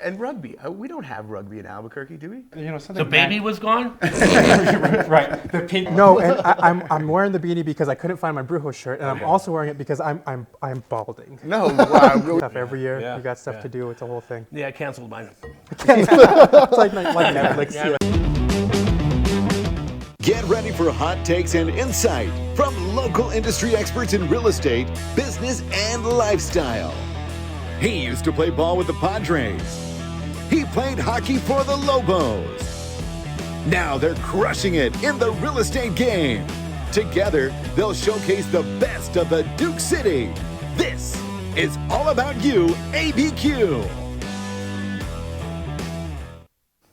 And rugby. We don't have rugby in Albuquerque, do we? You know, something. The baby was gone? Right. The pink. No, and I'm wearing the beanie because I couldn't find my Brujos shirt, and I'm also wearing it because I'm balding. No, wow. Stuff every year. Yeah, You got stuff yeah. to do. It's a whole thing. Yeah, I canceled mine. It's like Netflix. Yeah. Get ready for hot takes and insight from local industry experts in real estate, business, and lifestyle. He used to play ball with the Padres. He played hockey for the Lobos. Now they're crushing it in the real estate game. Together, they'll showcase the best of the Duke City. This is All About YouABQ.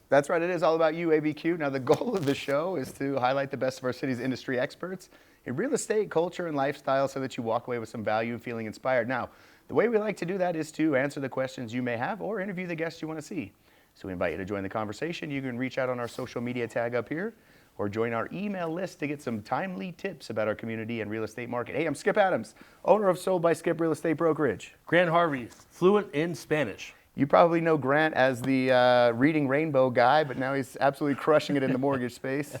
That's right, it is all about YouABQ. Now, the goal of the show is to highlight the best of our city's industry experts in real estate, culture, and lifestyle so that you walk away with some value and feeling inspired. Now, the way we like to do that is to answer the questions you may have or interview the guests you want to see. So we invite you to join the conversation. You can reach out on our social media tag up here or join our email list to get some timely tips about our community and real estate market. Hey, I'm Skip Adams, owner of Sold by Skip Real Estate Brokerage. Grant Harvey, fluent in Spanish. You probably know Grant as the reading rainbow guy, but now he's absolutely crushing it in the mortgage space.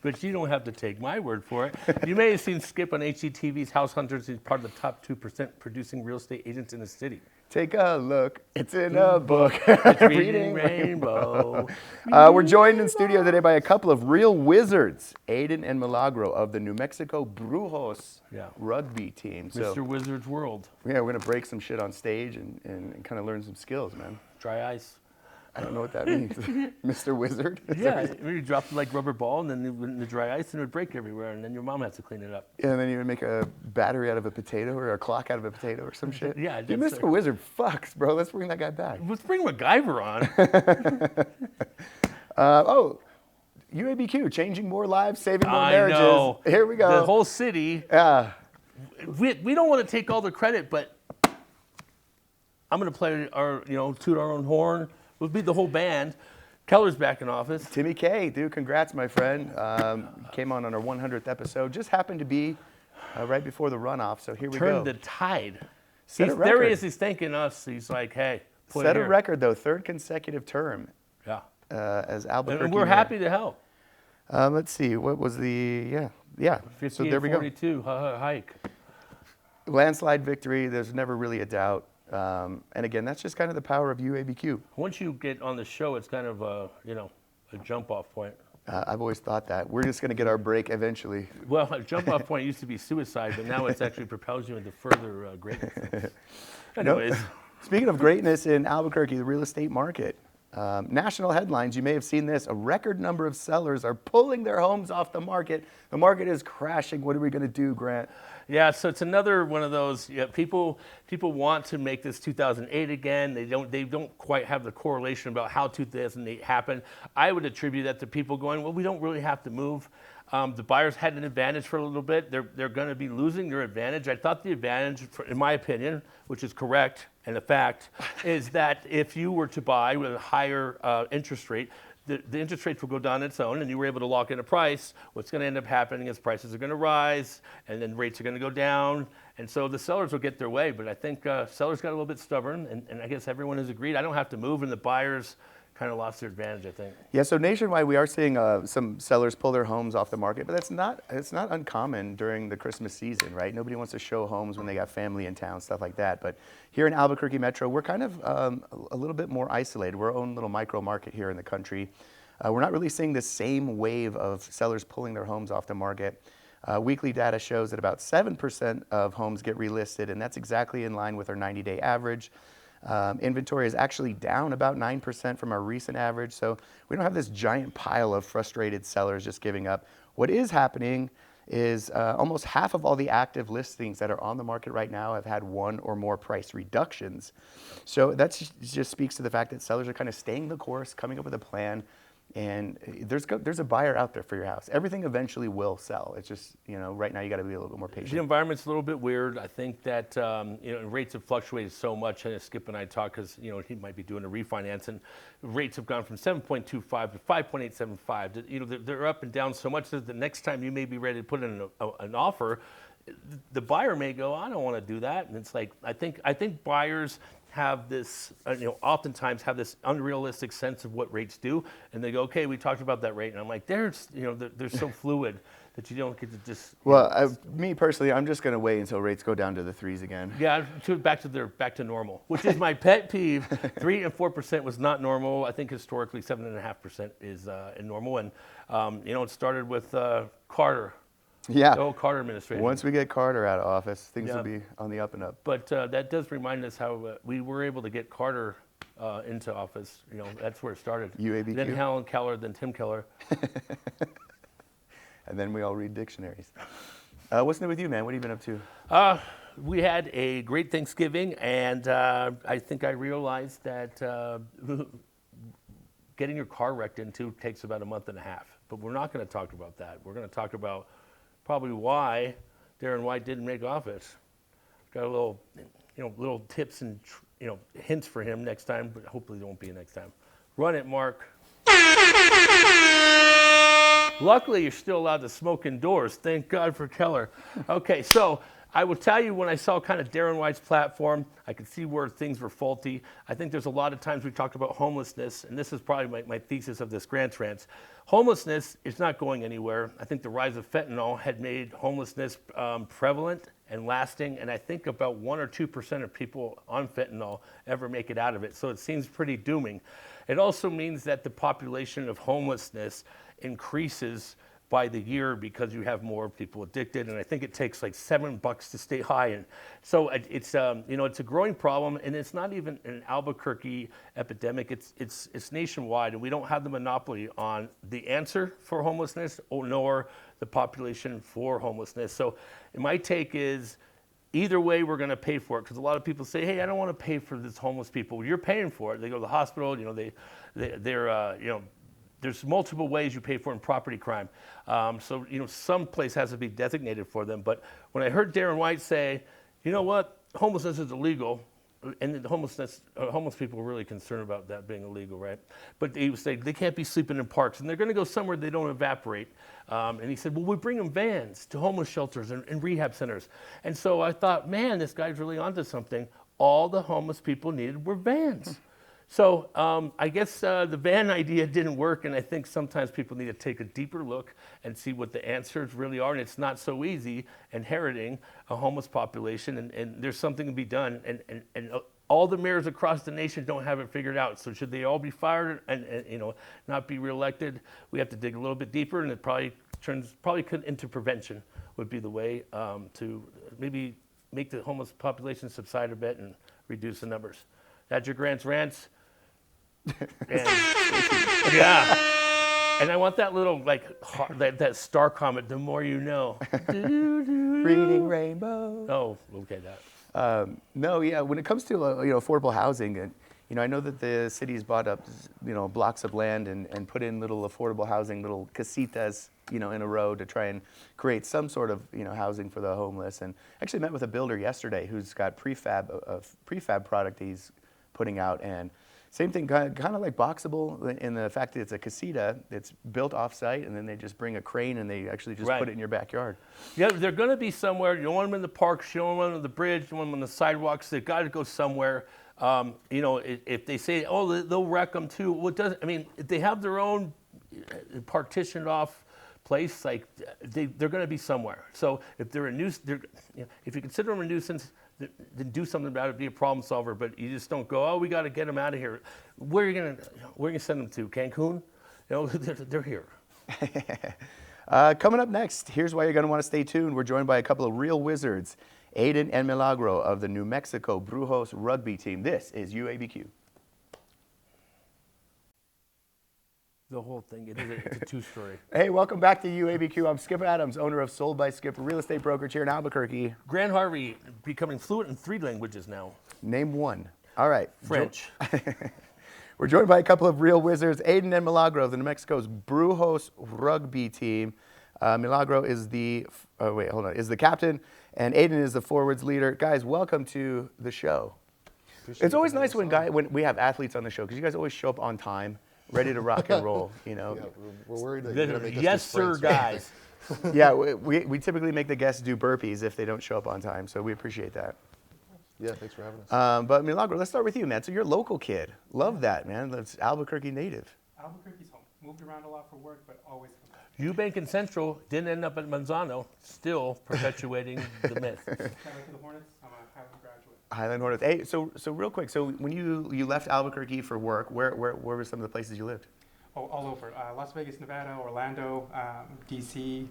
But you don't have to take my word for it. You may have seen Skip on HGTV's House Hunters. He's part of the top 2% producing real estate agents in the city. Take a look. It's in a book. It's reading rainbow. We're joined in studio today by a couple of real wizards, Aiden and Milagro of the New Mexico Brujos rugby team. Mr. So, Wizard's World. yeah, we're going to break some shit on stage and kind of learn some skills, man. Dry ice. I don't know what that means. Mr. Wizard? Yeah, you drop like rubber ball and then in the dry ice and it would break everywhere and then your mom has to clean it up. Yeah, and then you would make a battery out of a potato or a clock out of a potato or some shit. Yeah, Dude, Mr. Wizard fucks, bro. Let's bring that guy back. Let's bring MacGyver on. YouABQ, changing more lives, saving more I marriages. know. Here we go. The whole city. Yeah. We don't want to take all the credit, but I'm going to play our, toot our own horn. We'll be the whole band. Keller's back in office. Timmy K, dude, congrats, my friend. Came on our 100th episode. Just happened to be right before the runoff, so here we go. Turned the tide. There he is. He's thanking us. He's like, hey, put Set it a here. record, though. Third consecutive term Yeah. as Albuquerque. And we're happy to help. Let's see. What was the, yeah. So there we go. 58-42 hike. Landslide victory. There's never really a doubt. And again, that's just kind of the power of YouABQ. Once you get on the show, it's kind of a jump-off point. I've always thought that. We're just going to get our break eventually. Well, a jump-off point used to be suicide, but now it's actually propels you into further greatness. Anyways. Speaking of greatness in Albuquerque, the real estate market. National headlines, you may have seen this. A record number of sellers are pulling their homes off the market. The market is crashing. What are we going to do, Grant? Yeah, so it's another one of those. People want to make this 2008 again. They don't quite have the correlation about how 2008 happened. I would attribute that to people going, well, we don't really have to move. The buyers had an advantage for a little bit. They're going to be losing their advantage. I thought the advantage, in my opinion, which is correct and a fact, is that if you were to buy with a higher interest rate, the interest rates will go down on its own, and you were able to lock in a price. What's going to end up happening is prices are going to rise, and then rates are going to go down, and so the sellers will get their way. But I think sellers got a little bit stubborn, and I guess everyone has agreed. I don't have to move, and the buyers kind of lost their advantage, I think. Yeah, so nationwide we are seeing some sellers pull their homes off the market, but it's not uncommon during the Christmas season, right? Nobody wants to show homes when they got family in town, stuff like that. But here in Albuquerque Metro, we're kind of a little bit more isolated. We're our own little micro market here in the country. We're not really seeing the same wave of sellers pulling their homes off the market. Weekly data shows that about 7% of homes get relisted, and that's exactly in line with our 90-day average. Inventory is actually down about 9% from our recent average, so we don't have this giant pile of frustrated sellers just giving up. What is happening is almost half of all the active listings that are on the market right now have had one or more price reductions. So that just speaks to the fact that sellers are kind of staying the course, coming up with a plan, and there's a buyer out there for your house. Everything eventually will sell. It's just, right now you got to be a little bit more patient. The environment's a little bit weird. I think that rates have fluctuated so much. And Skip and I talk because he might be doing a refinance, and rates have gone from 7.25 to 5.875. They're up and down so much that the next time you may be ready to put in an offer, the buyer may go, I don't want to do that. And it's like I think buyers have this, oftentimes have this unrealistic sense of what rates do, and they go, okay, we talked about that rate, and I'm like, they're so fluid that you don't get to just. Me personally, I'm just going to wait until rates go down to the 3s again. Yeah, back to normal, which is my pet peeve. 3 and 4% was not normal. I think historically 7.5% is normal, and it started with Carter. Yeah. The old Carter administration. Once we get Carter out of office, things will be on the up and up. But that does remind us how we were able to get Carter into office. That's where it started. YouABQ. Then Helen Keller, then Tim Keller. And then we all read dictionaries. What's new with you, man? What have you been up to? We had a great Thanksgiving, and I think I realized that getting your car wrecked into takes about a month and a half. But we're not going to talk about that. We're going to talk about probably why Darren White didn't make office. Got a little, little tips and hints for him next time, but hopefully it won't be next time. Run it, Mark. Luckily, you're still allowed to smoke indoors. Thank God for Keller. Okay, so I will tell you, when I saw kind of Darren White's platform, I could see where things were faulty. I think there's a lot of times we talked about homelessness, and this is probably my thesis of this Grand Trance. Homelessness is not going anywhere. I think the rise of fentanyl had made homelessness prevalent and lasting, and I think about 1 or 2% of people on fentanyl ever make it out of it, so it seems pretty dooming. It also means that the population of homelessness increases by the year because you have more people addicted, and I think it takes like $7 to stay high, and so it's it's a growing problem, and it's not even an Albuquerque epidemic. It's nationwide, and we don't have the monopoly on the answer for homelessness nor the population for homelessness. So my take is, either way, we're going to pay for it, because a lot of people say, hey, I don't want to pay for this homeless people. You're paying for it. They go to the hospital, there's multiple ways you pay for it in property crime. So some place has to be designated for them. But when I heard Darren White say, you know what, homelessness is illegal, and the homeless people are really concerned about that being illegal, right? But he was saying they can't be sleeping in parks, and they're going to go somewhere they don't evaporate. And he said, well, we bring them vans to homeless shelters and rehab centers. And so I thought, man, this guy's really onto something. All the homeless people needed were vans. So I guess the van idea didn't work, and I think sometimes people need to take a deeper look and see what the answers really are, and it's not so easy inheriting a homeless population, and there's something to be done, and all the mayors across the nation don't have it figured out. So should they all be fired and not be reelected? We have to dig a little bit deeper, and it probably into prevention would be the way to maybe make the homeless population subside a bit and reduce the numbers. That's your Grant's Rants. And, yeah, and I want that little that star comment. The more you know. Reading Rainbow. Oh, okay, that. No, yeah. When it comes to affordable housing, and I know that the city's bought up blocks of land and put in little affordable housing, little casitas in a row to try and create some sort of housing for the homeless. And actually met with a builder yesterday who's got prefab product he's putting out, and same thing, kind of like Boxable in the fact that it's a casita that's built off-site, and then they just bring a crane and they actually just put it in your backyard. Yeah, they're going to be somewhere. You don't want them in the parks, you don't want them on the bridge, you don't want them on the sidewalks. They've got to go somewhere. If they say, oh, they'll wreck them too, well, if they have their own partitioned off place, like they're going to be somewhere. So if they're if you consider them a nuisance, then do something about it, be a problem solver, but you just don't go, oh, we got to get them out of here. Where are you going to send them to? Cancun? They're here. Coming up next, here's why you're going to want to stay tuned. We're joined by a couple of real wizards, Aiden and Milagro of the New Mexico Brujos Rugby team. This is YouABQ. The whole thing, it's a two-story. Hey, welcome back to YouABQ. I'm Skip Adams, owner of Sold by Skip, a real estate brokerage here in Albuquerque. Grant Harvey, becoming fluent in 3 languages now. Name one. All right. French. We're joined by a couple of real wizards, Aiden and Milagro of the New Mexico's Brujos Rugby team. Milagro is the captain, and Aiden is the forwards leader. Guys, welcome to the show. It's always nice when we have athletes on the show, because you guys always show up on time, ready to rock and roll, Yeah, we're worried that you're going to make us yes, do sir, sprints. guys. Yeah, we typically make the guests do burpees if they don't show up on time, so we appreciate that. Yeah, thanks for having us. But Milagro, let's start with you, man. So you're a local kid. Love that, man. That's Albuquerque native. Albuquerque's home. Moved around a lot for work, but always come back. Eubank and Central didn't end up at Manzano, still perpetuating the myth. Shout out to the Hornets. I'm a Highland graduate. Highland Hornets. Hey, so real quick. So when you left Albuquerque for work, where were some of the places you lived? Oh, all over. Las Vegas, Nevada, Orlando, DC,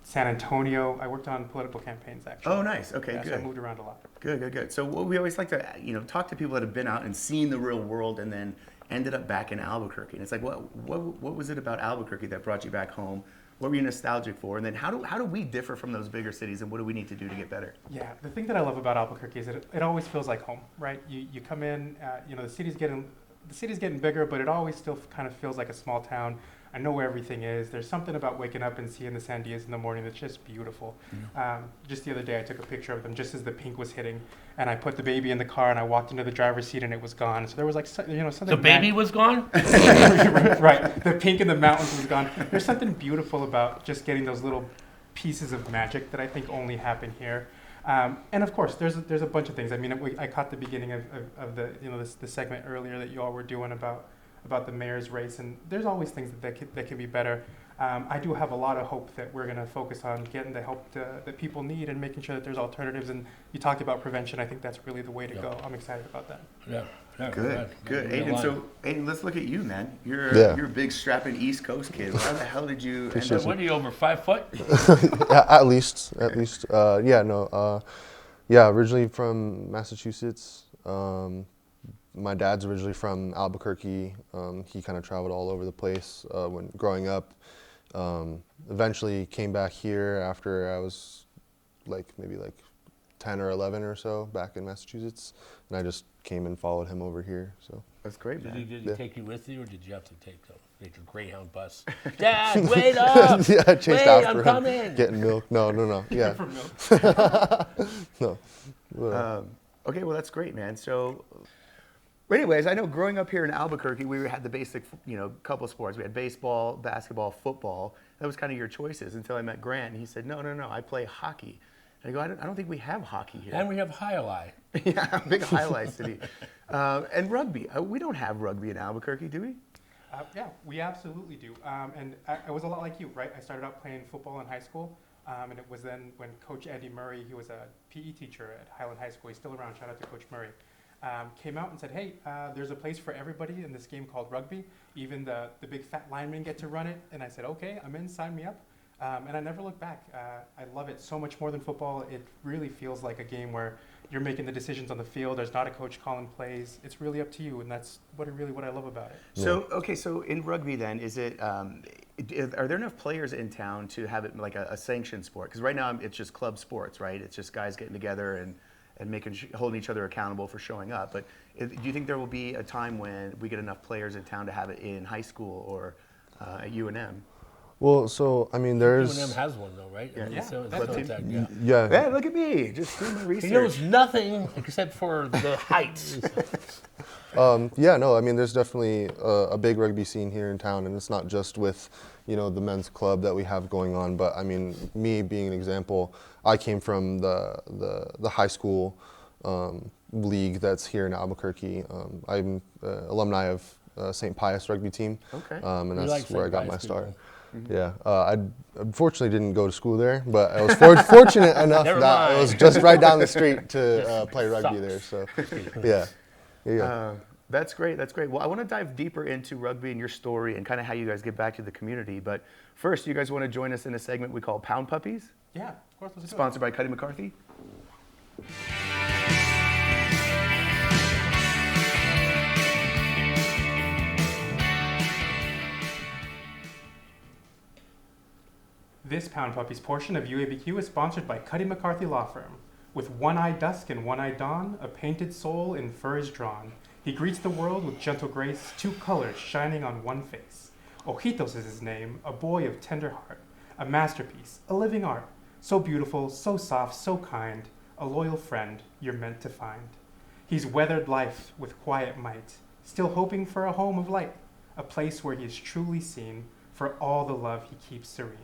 San Antonio. I worked on political campaigns, actually. Oh, nice. Okay, yeah, good. So I moved around a lot. Good. So what we always like to, talk to people that have been out and seen the real world and then ended up back in Albuquerque. And it's like, what was it about Albuquerque that brought you back home? What were you nostalgic for? And then how do we differ from those bigger cities, and what do we need to do to get better? Yeah, the thing that I love about Albuquerque is that it always feels like home, right? You come in, the city's getting bigger, but it always still kind of feels like a small town. I know where everything is. There's something about waking up and seeing the Sandias in the morning that's just beautiful. Just the other day, I took a picture of them just as the pink was hitting, and I put the baby in the car, and I walked into the driver's seat, and it was gone. So there was like, something. The baby was gone? Right. The pink in the mountains was gone. There's something beautiful about just getting those little pieces of magic that I think only happen here. And of course, there's a bunch of things. I mean, I caught the beginning of the the segment earlier that you all were doing about the mayor's race, and there's always things that can be better. I do have a lot of hope that we're going to focus on getting the help that people need and making sure that there's alternatives. And you talked about prevention. I think that's really the way to go. I'm excited about that. Yeah. Good. Aiden, so Aiden, let's look at you, man. You're a big strapping East Coast kid. How the hell did you end up? What are you, over 5 foot? At least. Originally from Massachusetts. My dad's originally from Albuquerque. He kind of traveled all over the place when growing up. Eventually came back here after I was maybe 10 or 11 or so back in Massachusetts, and I just came and followed him over here. So That's great, man. Did he take you with you, or did you have to take a Greyhound bus? Dad, wait up! yeah, I chased Wait, after I'm him, coming. getting milk. No. Yeah, For milk. no. Okay, well that's great, man. So, anyways, I know growing up here in Albuquerque, we had the basic, couple sports. We had baseball, basketball, football. That was kind of your choices until I met Grant, and he said, no, I play hockey. And I go, I don't think we have hockey here. And we have Highlight. Yeah, big highlight city. And rugby. We don't have rugby in Albuquerque, do we? Yeah, we absolutely do. And I was a lot like you, right? I started out playing football in high school, and it was then when Coach Andy Murray, he was a PE teacher at Highland High School, he's still around, shout out to Coach Murray, came out and said, hey, there's a place for everybody in this game called rugby. Even the big fat linemen get to run it. And I said, okay, I'm in, sign me up. And I never looked back. I love it so much more than football. It really feels like a game where you're making the decisions on the field. There's not a coach calling plays. It's really up to you, and that's what I love about it. So in rugby then, is it? Are there enough players in town to have it like a sanctioned sport? Because right now it's just club sports, right? It's just guys getting together and holding each other accountable for showing up. But do you think there will be a time when we get enough players in town to have it in high school or at UNM? Well, so I mean, there's. UNM has one though, right? Yeah. Yeah. Hey, look at me, just doing my research. He knows nothing except for the heights. I mean, there's definitely a big rugby scene here in town, and it's not just with, the men's club that we have going on. But I mean, me being an example, I came from the high school league that's here in Albuquerque. I'm alumni of St. Pius rugby team, and that's where I got my start. Mm-hmm. Yeah, I unfortunately didn't go to school there, but I was fortunate enough that it was just right down the street to play rugby there. So, yeah. That's great. Well, I want to dive deeper into rugby and your story and kind of how you guys get back to the community. But first, you guys want to join us in a segment we call Pound Puppies? Yeah, of course. Let's do it. Sponsored by Cuddy McCarthy. This Pound Puppies portion of YouABQ is sponsored by Cuddy McCarthy Law Firm. With one-eyed dusk and one-eyed dawn, a painted soul in fur is drawn. He greets the world with gentle grace, two colors shining on one face. Ojitos is his name, a boy of tender heart, a masterpiece, a living art, so beautiful, so soft, so kind, a loyal friend you're meant to find. He's weathered life with quiet might, still hoping for a home of light, a place where he is truly seen for all the love he keeps serene.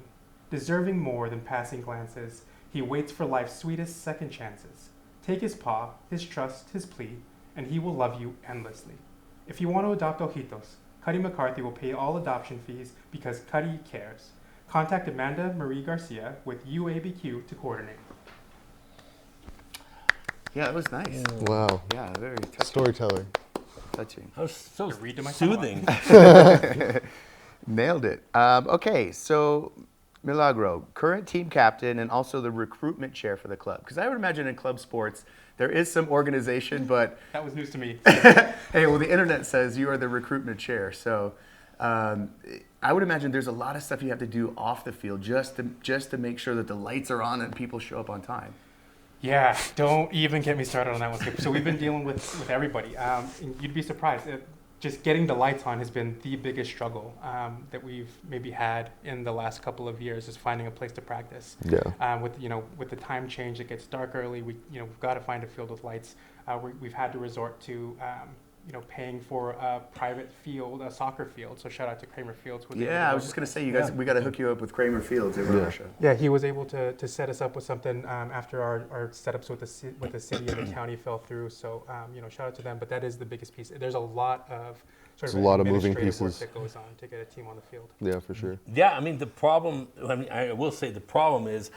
Deserving more than passing glances, he waits for life's sweetest second chances. Take his paw, his trust, his plea, and he will love you endlessly. If you want to adopt ojitos, Cuddy McCarthy will pay all adoption fees because Cuddy cares. Contact Amanda Marie Garcia with YouABQ to coordinate. Yeah, that was nice. Wow. Yeah, very touching. Storyteller. touching. That was so Read to my soothing. Nailed it. Okay, so Milagro, current team captain and also the recruitment chair for the club. Because I would imagine in club sports, there is some organization, but That was news to me. hey, well, the internet says you are the recruitment chair. So I would imagine there's a lot of stuff you have to do off the field just to make sure that the lights are on and people show up on time. Yeah, don't even get me started on that one. So we've been dealing with everybody. And you'd be surprised. Just getting the lights on has been the biggest struggle that we've maybe had in the last couple of years, is finding a place to practice. Yeah. With the time change, it gets dark early. We've got to find a field with lights. We've had to resort to paying for a private field, a soccer field. So shout out to Kramer Fields. Yeah, I was just gonna say, you guys, we got to hook you up with Kramer Fields in Russia. Yeah, he was able to set us up with something after our setups with the city and the county fell through. So shout out to them. But that is the biggest piece. There's a lot of There's a lot of moving administrative work pieces that goes on to get a team on the field. Yeah, for sure. Yeah, I mean, I will say the problem is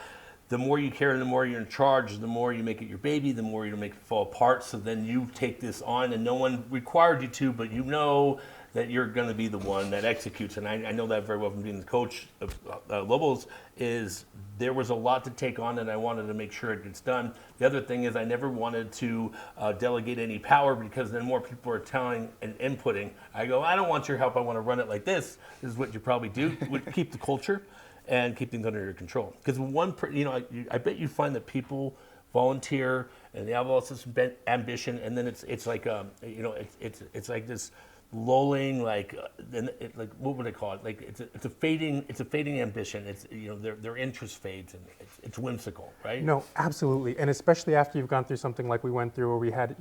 the more you care and the more you're in charge, the more you make it your baby, the more you make it fall apart. So then you take this on and no one required you to, but you know that you're going to be the one that executes. And I know that very well from being the coach of Lobos, is there was a lot to take on and I wanted to make sure it gets done. The other thing is I never wanted to delegate any power, because then more people are telling and inputting. I go, I don't want your help, I want to run it like this. This is what you probably do, would keep the culture and keep things under your control. Because I bet you find that people volunteer and they have all this ambition, and then it's like it's like this lulling, like what would I call it? Like it's a fading ambition. It's their interest fades and it's whimsical, right? No, absolutely, and especially after you've gone through something like we went through, where we had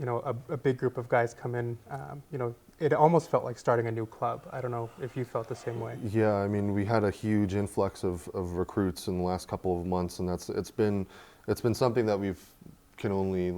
a big group of guys come in. It almost felt like starting a new club. I don't know if you felt the same way. Yeah, I mean, we had a huge influx of recruits in the last couple of months, and it's been something that we've only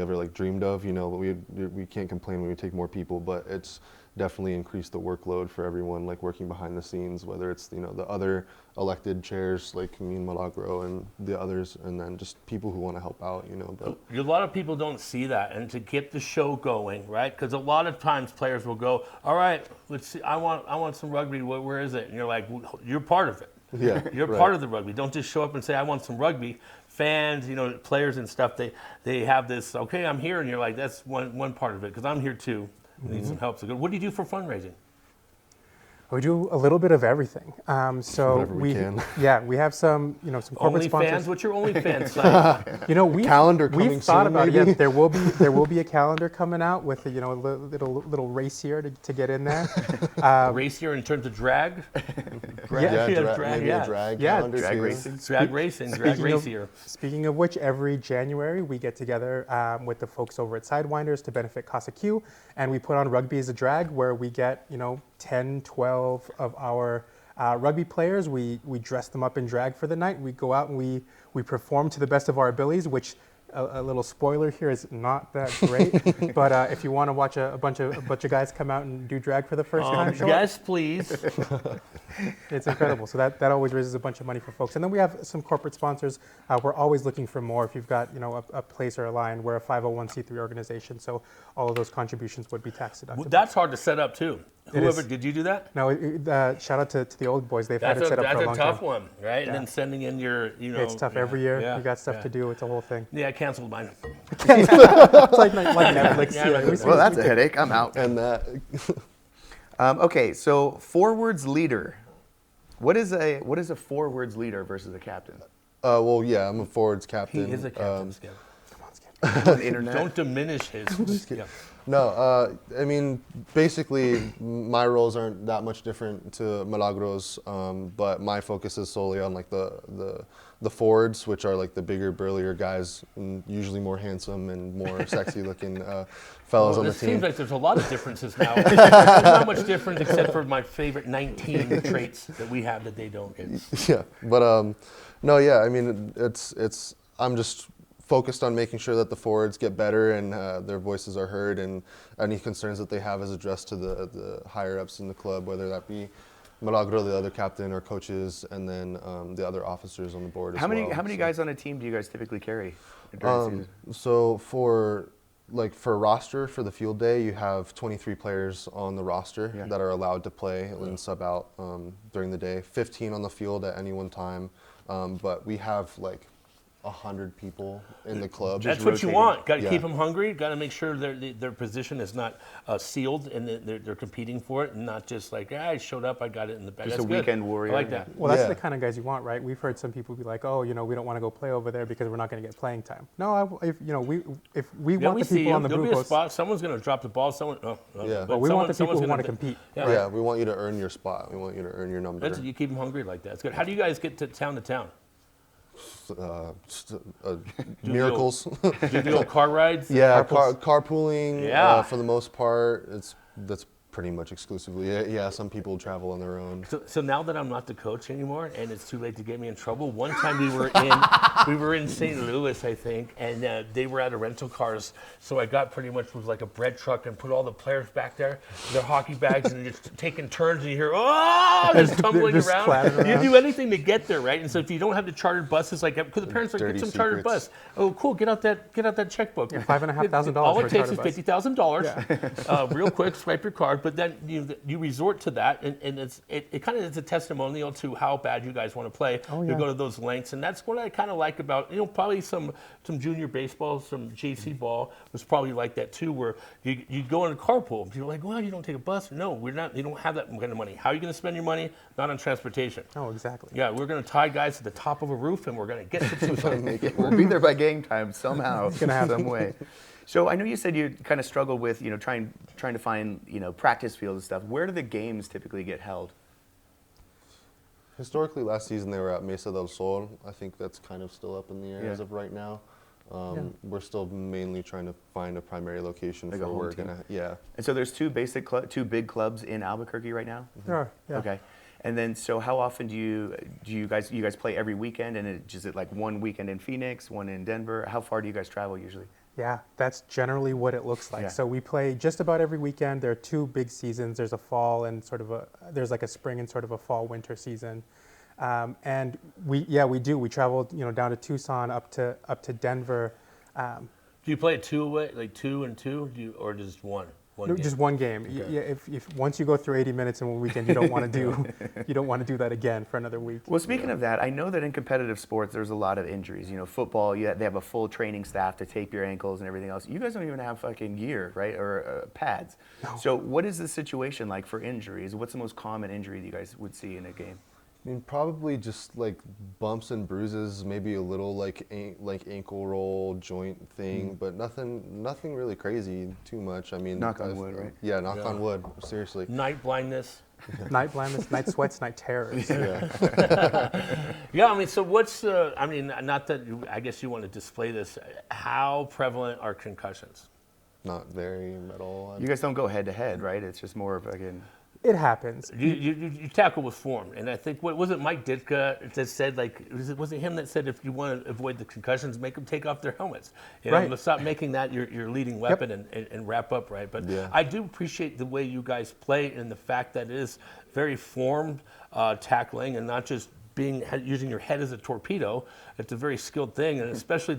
ever dreamed of, but we can't complain when we take more people, but it's definitely increased the workload for everyone, working behind the scenes, whether it's the other elected chairs like me and Milagro and the others, and then just people who want to help out, but A lot of people don't see that, and to get the show going, right? Because a lot of times players will go, all right, let's see, I want some rugby, where is it? And you're like, well, you're part of it. yeah, You're right. part of the rugby. Don't just show up and say, I want some rugby. Fans, players and stuff, they have this, okay, I'm here, and you're like, that's one part of it, because I'm here too. I need some help. So good. What do you do for fundraising? We do a little bit of everything. So Whatever we can. Yeah, we have some corporate sponsors. OnlyFans? What's your OnlyFans site? We calendar coming we've thought soon, about maybe? it. Yeah, there will be a calendar coming out with a little race here to get in there. Racier in terms of drag? Maybe a drag Yeah, calendar drag too. racing. Drag racing, drag racier. Speaking of which, every January we get together with the folks over at Sidewinders to benefit Casa Q, and we put on Rugby as a Drag, where we get 10, 12 of our rugby players. We dress them up in drag for the night. We go out and we perform to the best of our abilities, which a little spoiler here is not that great. But if you want to watch a bunch of guys come out and do drag for the first time, show up. Yes, please. It's incredible. So that always raises a bunch of money for folks. And then we have some corporate sponsors. We're always looking for more. If you've got a place or a line, we're a 501c3 organization, so all of those contributions would be tax deductible. That's hard to set up too. Whoever, is. did you do that? No, shout out to the old boys. They've had it set up for a long That's a tough time. one, right? Yeah. And then sending in your, It's tough every year. Yeah, You got stuff yeah. to do. It's a whole thing. Yeah, I canceled mine. It's like Netflix. Yeah, Well, that's a headache. I'm out. And that Okay, so forwards leader. What is a forwards leader versus a captain? well, yeah, I'm a forwards He captain. is a captain, Skip. On the internet. Don't diminish his. Yeah. No, I mean, basically, my roles aren't that much different to Milagro's, but my focus is solely on the forwards, which are the bigger, burlier guys, and usually more handsome and more sexy looking fellows on the This team. seems like there's a lot of differences now. There's not much difference except for my favorite 19 traits that we have that they don't get. Yeah, but no, yeah, I mean, I'm just focused on making sure that the forwards get better and their voices are heard, and any concerns that they have is addressed to the higher ups in the club, whether that be Milagro, the other captain, or coaches, and then the other officers on the board as well. How many guys on a team do you guys typically carry during the season? So for roster, for the field day, you have 23 players on the roster that are allowed to play and sub out during the day. 15 on the field at any one time, but we have 100 people in the club. That's what you want. Got to keep them hungry. Got to make sure their position is not sealed and they're competing for it, and not just I showed up, I got it in the bag. Just that's a good. weekend warrior. I like that. Well, that's the kind of guys you want, right? We've heard some people be like, "Oh, we don't want to go play over there because we're not going to get playing time." No, if we want the people on the There'll be a Brujos, spot. Someone's going to drop the ball. Someone. but we want the people who want to compete. Yeah, we want you to earn your spot. We want you to earn your number. You keep them hungry like that. It's good. How do you guys get to town? Miracles. Do the old car rides? Yeah, carpooling. Yeah. For the most part, that's pretty much exclusively. Yeah, some people travel on their own. So now that I'm not the coach anymore, and it's too late to get me in trouble. One time we were in St. Louis, I think, and they were out of rental cars. So I got pretty much was like a bread truck and put all the players back there, their hockey bags, and just taking turns. And you hear just tumbling Just around. clattering You around. do anything to get there, right? And so if you don't have the chartered buses, could the parents get Dirty some chartered secrets. bus? Oh, cool! Get out that checkbook. $5,500 All for it a takes charter is bus. $50,000. Real quick, swipe your card, but then you resort to that, and it kind of is a testimonial to how bad you guys want to play. Oh, You yeah. go to those lengths, and that's what I kind of like about probably some junior baseball, some JC ball was probably like that too, where you go in a carpool. You're like, well, you don't take a bus. No, we're not. You don't have that kind of money. How are you going to spend your money? Not on transportation. Oh, exactly. Yeah, we're going to tie guys to the top of a roof, and we're going to get to Tucson. We'll be there by game time somehow, gonna happen. some way. So I know you said you kind of struggled with trying to find practice fields and stuff. Where do the games typically get held? Historically, last season they were at Mesa del Sol. I think that's kind of still up in the air as of right now. We're still mainly trying to find a primary location Like a for home we're team? gonna. And so there's two big clubs in Albuquerque right now. There are, yeah. Okay. And then, so how often do you guys play every weekend? And is it like one weekend in Phoenix, one in Denver? How far do you guys travel usually? Yeah, that's generally what it looks like. Yeah. So we play just about every weekend. There are two big seasons. There's a fall and there's like a spring and sort of a fall winter season. And we do. We travel, down to Tucson, up to Denver. Do you play it two away, like 2 and 2, or just one? No, just one game. Okay. Yeah, if once you go through 80 minutes in one weekend, you don't want to do that again for another week. Well, speaking of that, I know that in competitive sports, there's a lot of injuries. Football, they have a full training staff to tape your ankles and everything else. You guys don't even have fucking gear, right, or pads. No. So what is the situation like for injuries? What's the most common injury that you guys would see in a game? I mean, probably just like bumps and bruises, maybe a little like ankle roll, joint thing, but nothing really crazy too much. I mean, Knock on wood, right? Yeah, knock on wood. Seriously. Night blindness. Night blindness, night sweats, night terrors. Yeah, I mean, so what's not that I guess you want to display this. How prevalent are concussions? Not very at all. You guys don't go head to head, right? It's just more of again. It happens. You tackle with form, and I think what was it, Mike Ditka that said was it him that said if you want to avoid the concussions, make them take off their helmets. Right. Let's stop making that your leading weapon and wrap up right. But I do appreciate the way you guys play and the fact that it is very formed tackling and not just using your head as a torpedo. It's a very skilled thing, and especially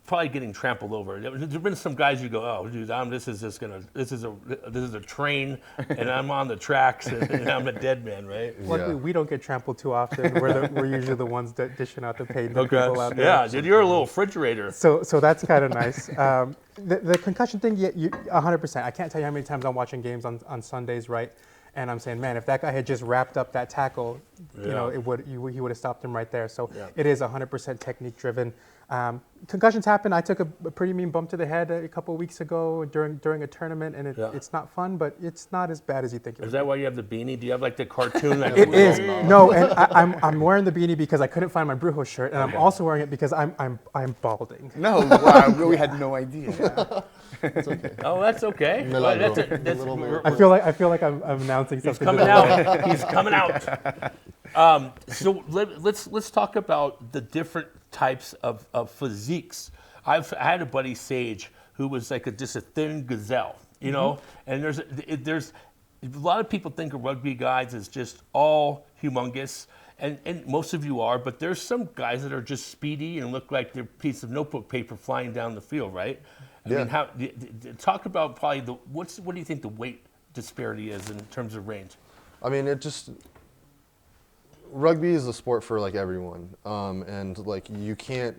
probably getting trampled over. There's been some guys you go, oh, dude, this is a train, and I'm on the tracks, and I'm a dead man, right? Luckily, we don't get trampled too often. We're usually the ones that dishing out the pain to people out there. Yeah, dude, you're a little refrigerator. So that's kind of nice. The concussion thing, 100%. I can't tell you how many times I'm watching games on Sundays, right? And I'm saying, man, if that guy had just wrapped up that tackle, he would have stopped him right there. So it is 100% technique driven. Concussions happen. I took a pretty mean bump to the head a couple of weeks ago during a tournament, and it's not fun, but it's not as bad as you think it Is is. that why you have the beanie? Do you have like the cartoon? It is. No, and I'm wearing the beanie because I couldn't find my Brujos shirt, and I'm also wearing it because I'm balding. No, wow, we had no idea. It's okay. Oh, that's okay. Milagro. I feel like I'm announcing He's something. coming out. He's coming out. So let's talk about the different types of physiques. I had a buddy, Sage, who was like just a thin gazelle, you know, and there's a lot of people think of rugby guys as just all humongous, and most of you are, but there's some guys that are just speedy and look like they're a piece of notebook paper flying down the field, right? I mean, talk about probably what do you think the weight disparity is in terms of range? I mean, rugby is a sport for like everyone, and like you can't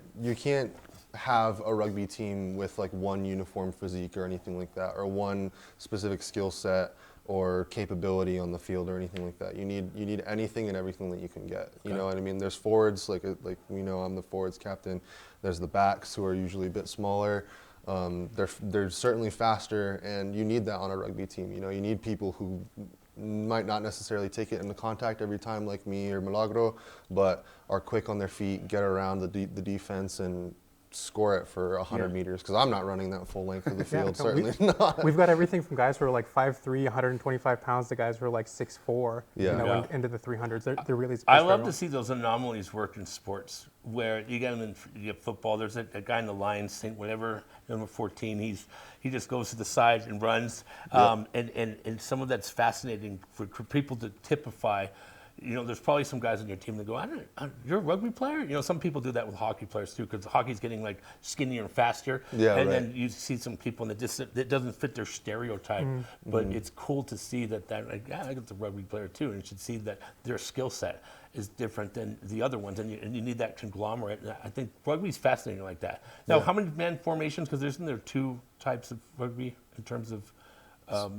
have a rugby team with like one uniform physique or anything like that, or one specific skill set or capability on the field or anything like that. You need anything and everything that you can get. You know what I mean? There's forwards, like we know I'm the forwards captain. There's the backs who are usually a bit smaller. They're certainly faster, and you need that on a rugby team. You know, you need people who might not necessarily take it into contact every time like me or Milagro, but are quick on their feet, get around the defense, and score it for 100 meters, because I'm not running that full length of the field, certainly not. We've got everything from guys who are like 5'3", 125 pounds to guys who are like 6'4", into the 300s. They're really I love to see those anomalies work in sports, where you get them you get football. There's a guy in the Lions, whatever, number 14, he just goes to the side and runs, and some of that's fascinating for people to typify. You know, there's probably some guys on your team that go, you're a rugby player? You know, some people do that with hockey players too, because hockey's getting like skinnier and faster. Yeah, and then you see some people and it doesn't fit their stereotype. But it's cool to see that like, I got the rugby player too, and you should see that their skill set is different than the other ones, and you need that conglomerate. And I think rugby's fascinating like that. Now, how many man formations? Because isn't there two types of rugby in terms of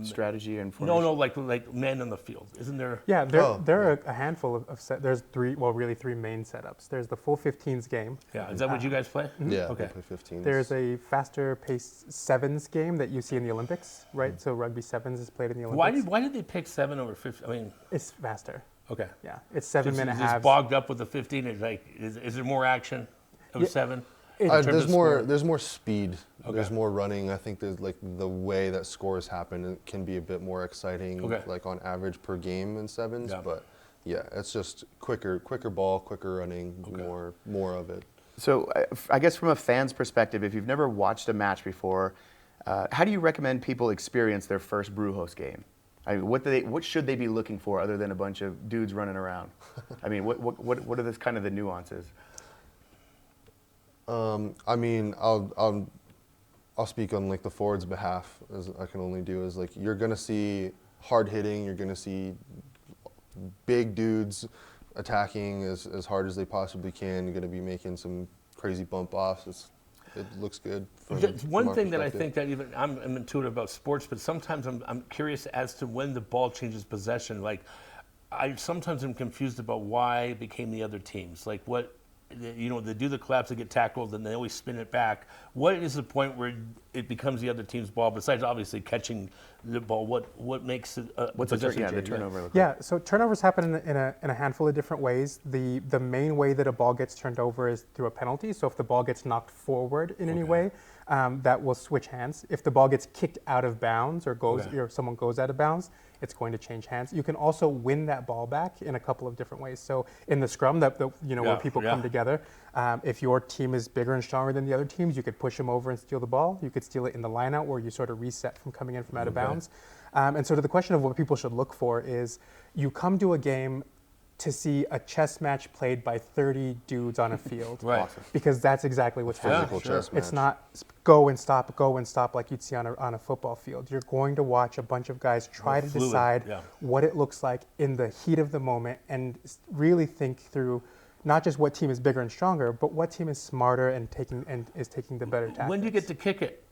strategy and formation? No, like men on the field. Isn't there? Yeah, there are a handful of there's three main setups. There's the full 15s game. Yeah, is that what you guys play? Yeah, okay. We play 15s. There's a faster paced sevens game that you see in the Olympics, right? So rugby sevens is played in the Olympics. Why did they pick 7 over 15? I mean, it's faster. Okay. Yeah, it's 7 minute halves. It's bogged up with the 15. It's like, is there more action of 7? There's more speed. Okay. There's more running. I think there's like the way that scores happen, it can be a bit more exciting, like on average per game in sevens. Yeah. But yeah, it's just quicker ball, quicker running, more of it. So I guess from a fan's perspective, if you've never watched a match before, how do you recommend people experience their first Brujos game? I mean, what should they be looking for other than a bunch of dudes running around? I mean, what are kind of the nuances? I mean, I'll speak on like the forwards' behalf, as I can only do, is like you're gonna see hard hitting, you're gonna see big dudes attacking as hard as they possibly can. You're gonna be making some crazy bump offs. It looks good. One thing that I think that even I'm intuitive about sports, but sometimes I'm curious as to when the ball changes possession. Like I sometimes am confused about why it became the other teams. Like what. You know, they do the collapse, they get tackled, and they always spin it back. What is the point where it becomes the other team's ball, besides obviously catching the ball? What makes it what's the turnover? Yeah, so turnovers happen in a handful of different ways. The main way that a ball gets turned over is through a penalty. So if the ball gets knocked forward in any way, that will switch hands. If the ball gets kicked out of bounds or someone goes out of bounds, it's going to change hands. You can also win that ball back in a couple of different ways. So in the scrum, where people come together, if your team is bigger and stronger than the other teams, you could push them over and steal the ball. You could steal it in the lineout where you sort of reset from coming in from out of bounds. And so to the question of what people should look for is you come to a game to see a chess match played by 30 dudes on a field. Right. Because that's exactly what's happening. Chess match. It's not go and stop like you'd see on a football field. You're going to watch a bunch of guys try to decide what it looks like in the heat of the moment and really think through not just what team is bigger and stronger, but what team is smarter and is taking the better tactics. When do you get to kick it?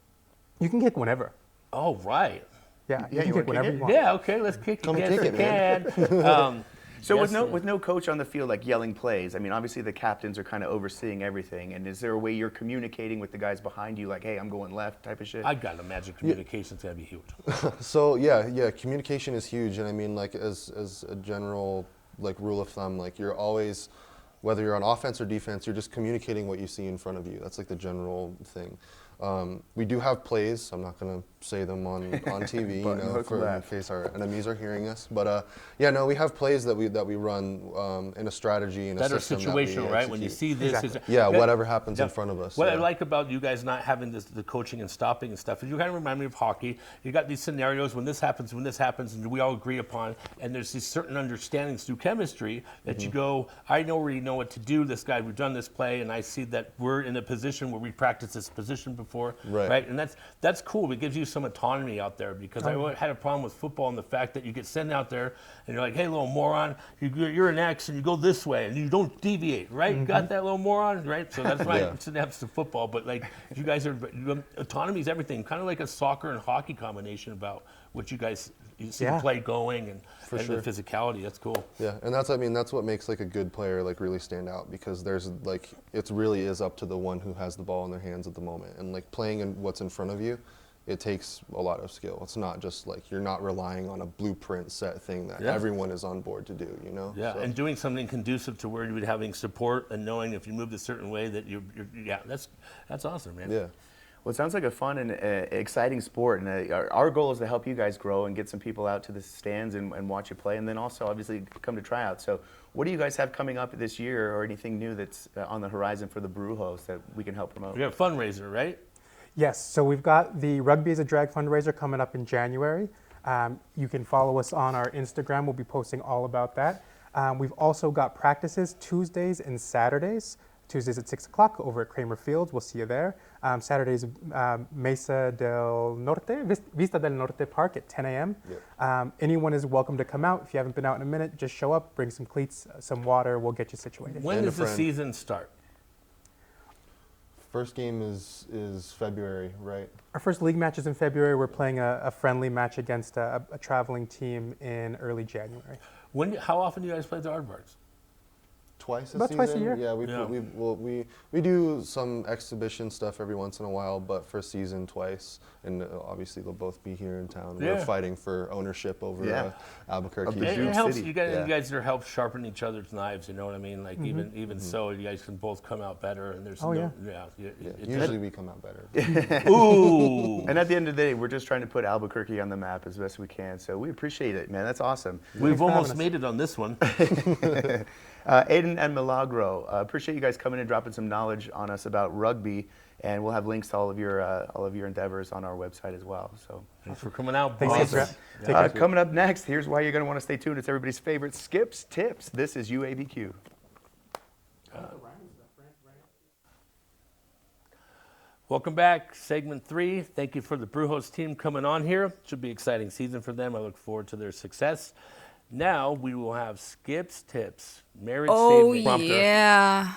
You can kick whenever. Oh, right. Yeah, you can kick whenever you want. Yeah, okay, let's kick it. Come kick it, man. So with no coach on the field, like yelling plays, I mean, obviously the captains are kind of overseeing everything. And is there a way you're communicating with the guys behind you, like, hey, I'm going left type of shit? I got to imagine communication's going to be huge. So yeah, communication is huge. And I mean, like as a general like rule of thumb, like you're always, whether you're on offense or defense, you're just communicating what you see in front of you. That's like the general thing. We do have plays. I'm not going to say them on TV, you Button know, hook for in left. case our enemies are hearing us. But yeah, no, we have plays that we run in a strategy and a That are system that we situational, right? When you execute. see this, Exactly. Yeah, whatever happens in front of us. What I yeah. like about you guys not having the coaching and stopping and stuff is you kind of remind me of hockey. You got these scenarios when this happens, and we all agree upon, and there's these certain understandings through chemistry that you go, I already know what to do. This guy, we've done this play, and I see that we're in a position where we practiced this position before, Right. And that's cool. It gives you some autonomy out there because I had a problem with football and the fact that you get sent out there and you're like, hey, little moron, you're an X and you go this way and you don't deviate, right? You got that, little moron, right? So that's why Yeah. it happens to football. But like, you guys are autonomy is everything. Kind of like a soccer and hockey combination about what you guys see the play going and sure. the physicality. That's cool. Yeah, and that's what makes like a good player like really stand out because there's like it really is up to the one who has the ball in their hands at the moment and like playing in what's in front of you. It takes a lot of skill. It's not just like you're not relying on a blueprint set thing that everyone is on board to do, you know? Yeah, So, and doing something conducive to where you would having support and knowing if you moved a certain way that you're that's awesome, man. yeah. Well, it sounds like a fun and exciting sport, and our goal is to help you guys grow and get some people out to the stands and watch you play, and then also obviously come to tryouts. So, what do you guys have coming up this year, or anything new that's on the horizon for the Brujos that we can help promote? We got a fundraiser, right? Yes, so we've got the Rugby is a Drag fundraiser coming up in January. You can follow us on our Instagram. We'll be posting all about that. We've also got practices Tuesdays and Saturdays. Tuesdays at 6 o'clock over at Kramer Fields. We'll see you there. Saturdays, Mesa del Norte, Vista del Norte Park at 10 a.m. Yep. Anyone is welcome to come out. If you haven't been out in a minute, just show up, bring some cleats, some water. We'll get you situated. When And a does the friend. season start? First game is February, right? Our first league match is in February. We're playing a friendly match against a traveling team in early January. How often do you guys play the Aardvarks? Twice a About season. twice a year. Yeah, Yeah. we do some exhibition stuff every once in a while, but for a season twice, and obviously they'll both be here in town. Yeah. We're fighting for ownership over Yeah. Albuquerque. A It huge helps. city. You guys, Yeah. you guys are help sharpen each other's knives. You know what I mean? Like even so, you guys can both come out better. And there's Oh, no, yeah. Usually we come out better. Ooh. And at the end of the day, we're just trying to put Albuquerque on the map as best we can. So we appreciate it, man. That's awesome. We've for having almost us. made it on this one. Aiden and Milagro, appreciate you guys coming and dropping some knowledge on us about rugby, and we'll have links to all of your endeavors on our website as well. So, Thanks for coming out. Thanks, boss. Brett. Take care. coming up next, here's why you're going to want to stay tuned. It's everybody's favorite Skips Tips. This is YouABQ. Welcome back, segment 3. Thank you for the Brujos team coming on here. Should be an exciting season for them. I look forward to their success. Now we will have Skip's Tips. Marriage saving prompter. Yeah.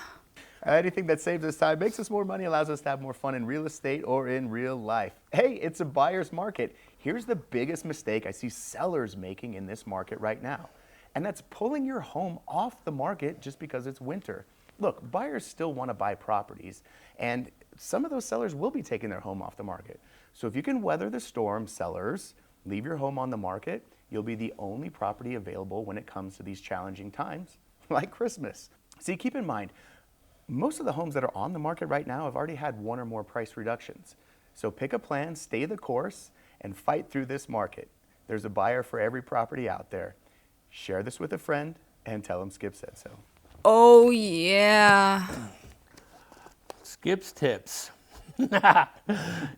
Anything that saves us time, makes us more money, allows us to have more fun in real estate or in real life. Hey, it's a buyer's market. Here's the biggest mistake I see sellers making in this market right now, and that's pulling your home off the market just because it's winter. Look, buyers still want to buy properties, and some of those sellers will be taking their home off the market. So if you can weather the storm, sellers, leave your home on the market, you'll be the only property available when it comes to these challenging times, like Christmas. See, keep in mind, most of the homes that are on the market right now have already had one or more price reductions. So pick a plan, stay the course, and fight through this market. There's a buyer for every property out there. Share this with a friend and tell them Skip said so. Oh, yeah. Skip's Tips. Yeah,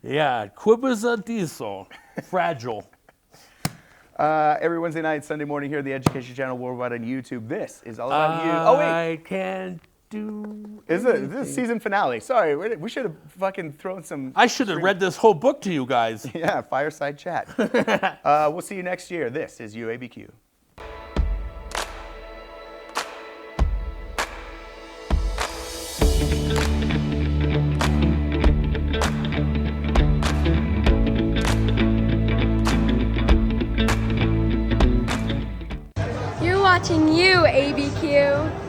Quibbers diesel. Fragile. Every Wednesday night, Sunday morning here at the Education Channel worldwide on YouTube. This is all about you. Oh, wait. I can do. This is season finale. Sorry, we should have fucking thrown some. I should have read this whole book to you guys. Yeah, fireside chat. We'll see you next year. This is YouABQ. You're watching YouABQ.